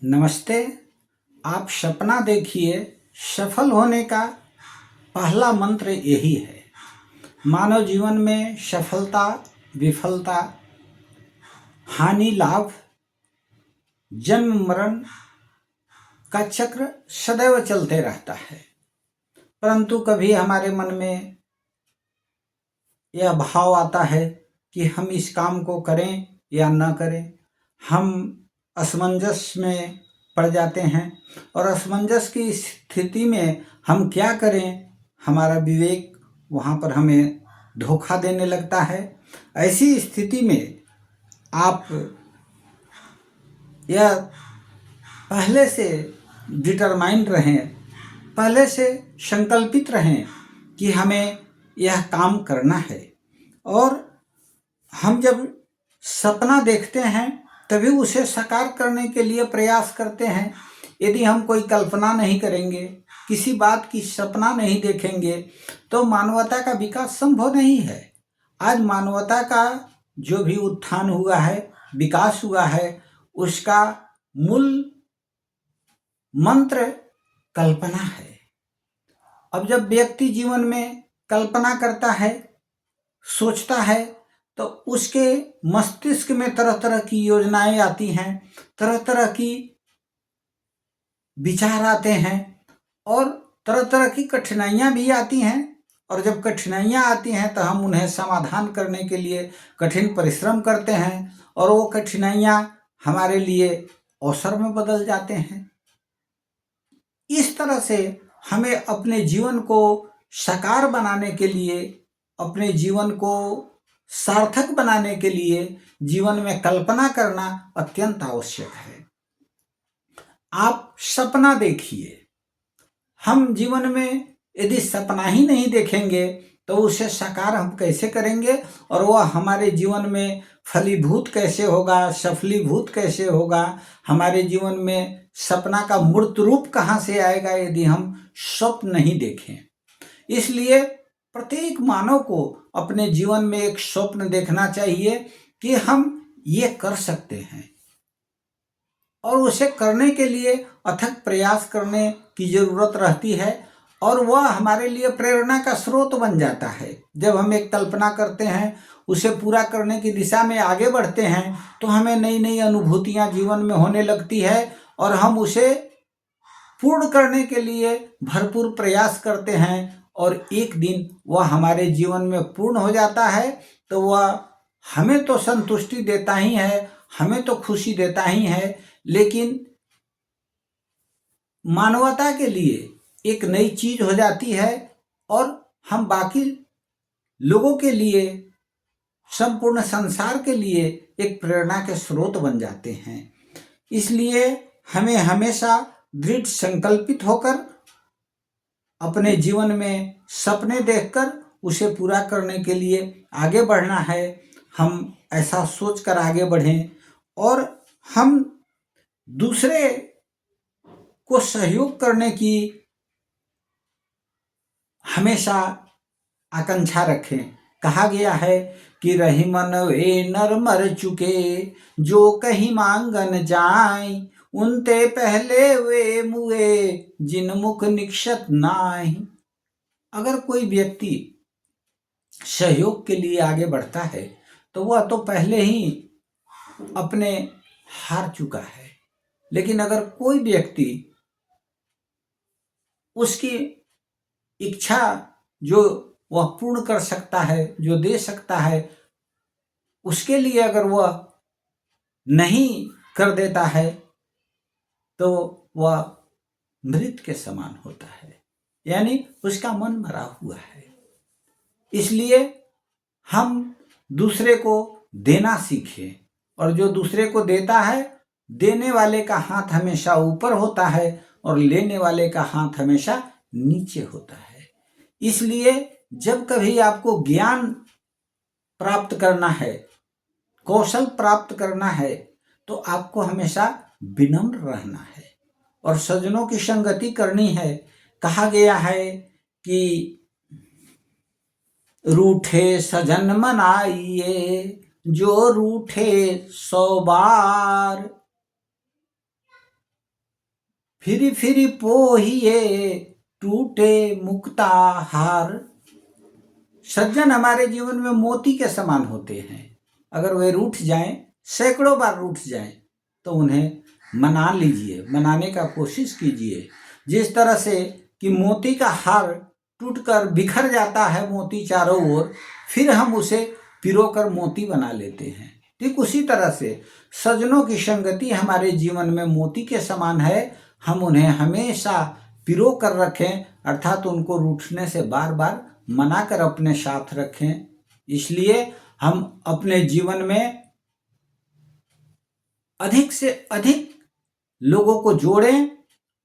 नमस्ते। आप सपना देखिए। सफल होने का पहला मंत्र यही है। मानव जीवन में सफलता, विफलता, हानि, लाभ, जन्म मरण का चक्र सदैव चलते रहता है। परंतु कभी हमारे मन में यह भाव आता है कि हम इस काम को करें या न करें। हम असमंजस में पड़ जाते हैं और असमंजस की स्थिति में हम क्या करें, हमारा विवेक वहाँ पर हमें धोखा देने लगता है। ऐसी स्थिति में आप यह पहले से डिटरमाइंड रहें, पहले से संकल्पित रहें कि हमें यह काम करना है। और हम जब सपना देखते हैं तभी उसे साकार करने के लिए प्रयास करते हैं। यदि हम कोई कल्पना नहीं करेंगे, किसी बात की सपना नहीं देखेंगे, तो मानवता का विकास संभव नहीं है। आज मानवता का जो भी उत्थान हुआ है, विकास हुआ है, उसका मूल मंत्र कल्पना है। अब जब व्यक्ति जीवन में कल्पना करता है, सोचता है, तो उसके मस्तिष्क में तरह तरह की योजनाएं आती हैं, तरह तरह की विचार आते हैं और तरह तरह की कठिनाइयां भी आती हैं। और जब कठिनाइयां आती हैं तो हम उन्हें समाधान करने के लिए कठिन परिश्रम करते हैं और वो कठिनाइयां हमारे लिए अवसर में बदल जाते हैं। इस तरह से हमें अपने जीवन को साकार बनाने के लिए, अपने जीवन को सार्थक बनाने के लिए जीवन में कल्पना करना अत्यंत आवश्यक है। आप सपना देखिए। हम जीवन में यदि सपना ही नहीं देखेंगे तो उसे साकार हम कैसे करेंगे और वह हमारे जीवन में फलीभूत कैसे होगा, सफलीभूत कैसे होगा। हमारे जीवन में सपना का मूर्त रूप कहाँ से आएगा यदि हम स्वप्न नहीं देखें। इसलिए प्रत्येक मानव को अपने जीवन में एक स्वप्न देखना चाहिए कि हम ये कर सकते हैं और उसे करने के लिए अथक प्रयास करने की जरूरत रहती है और वह हमारे लिए प्रेरणा का स्रोत बन जाता है। जब हम एक कल्पना करते हैं, उसे पूरा करने की दिशा में आगे बढ़ते हैं, तो हमें नई नई अनुभूतियां जीवन में होने लगती है और हम उसे पूर्ण करने के लिए भरपूर प्रयास करते हैं और एक दिन वह हमारे जीवन में पूर्ण हो जाता है। तो वह हमें तो संतुष्टि देता ही है, हमें तो खुशी देता ही है, लेकिन मानवता के लिए एक नई चीज हो जाती है और हम बाकी लोगों के लिए, संपूर्ण संसार के लिए एक प्रेरणा के स्रोत बन जाते हैं। इसलिए हमें हमेशा दृढ़ संकल्पित होकर अपने जीवन में सपने देखकर उसे पूरा करने के लिए आगे बढ़ना है। हम ऐसा सोचकर आगे बढ़ें और हम दूसरे को सहयोग करने की हमेशा आकांक्षा रखें। कहा गया है कि रही मन वे नर मर चुके, जो कहीं मांगन जाए, उनते पहले वे मुए, जिन मुख निक्षत नाहि। अगर कोई व्यक्ति सहयोग के लिए आगे बढ़ता है तो वह तो पहले ही अपने हार चुका है। लेकिन अगर कोई व्यक्ति उसकी इच्छा जो वह पूर्ण कर सकता है, जो दे सकता है, उसके लिए अगर वह नहीं कर देता है तो वह मृत के समान होता है, यानी उसका मन मरा हुआ है। इसलिए हम दूसरे को देना सीखें और जो दूसरे को देता है, देने वाले का हाथ हमेशा ऊपर होता है और लेने वाले का हाथ हमेशा नीचे होता है। इसलिए जब कभी आपको ज्ञान प्राप्त करना है, कौशल प्राप्त करना है, तो आपको हमेशा विनम्र रहना है और सज्जनों की संगति करनी है। कहा गया है कि रूठे सजन मनाइए, जो रूठे 100 बार। फिरी फिरी पोहिए टूटे मुक्ता हार। सज्जन हमारे जीवन में मोती के समान होते हैं। अगर वे रूठ जाएं, सैकड़ों बार रूठ जाएं, तो उन्हें मना लीजिए, मनाने का कोशिश कीजिए। जिस तरह से कि मोती का हार टूटकर बिखर जाता है मोती चारों ओर, फिर हम उसे पिरोकर मोती बना लेते हैं। ठीक उसी तरह से सज्जनों की संगति हमारे जीवन में मोती के समान है। हम उन्हें हमेशा पिरो कर रखें, अर्थात उनको रूठने से बार बार मना कर अपने साथ रखें। इसलिए हम अपने जीवन में अधिक से अधिक लोगों को जोड़ें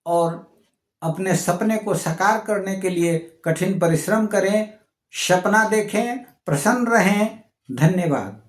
और अपने सपने को साकार करने के लिए कठिन परिश्रम करें, सपना देखें, प्रसन्न रहें। धन्यवाद।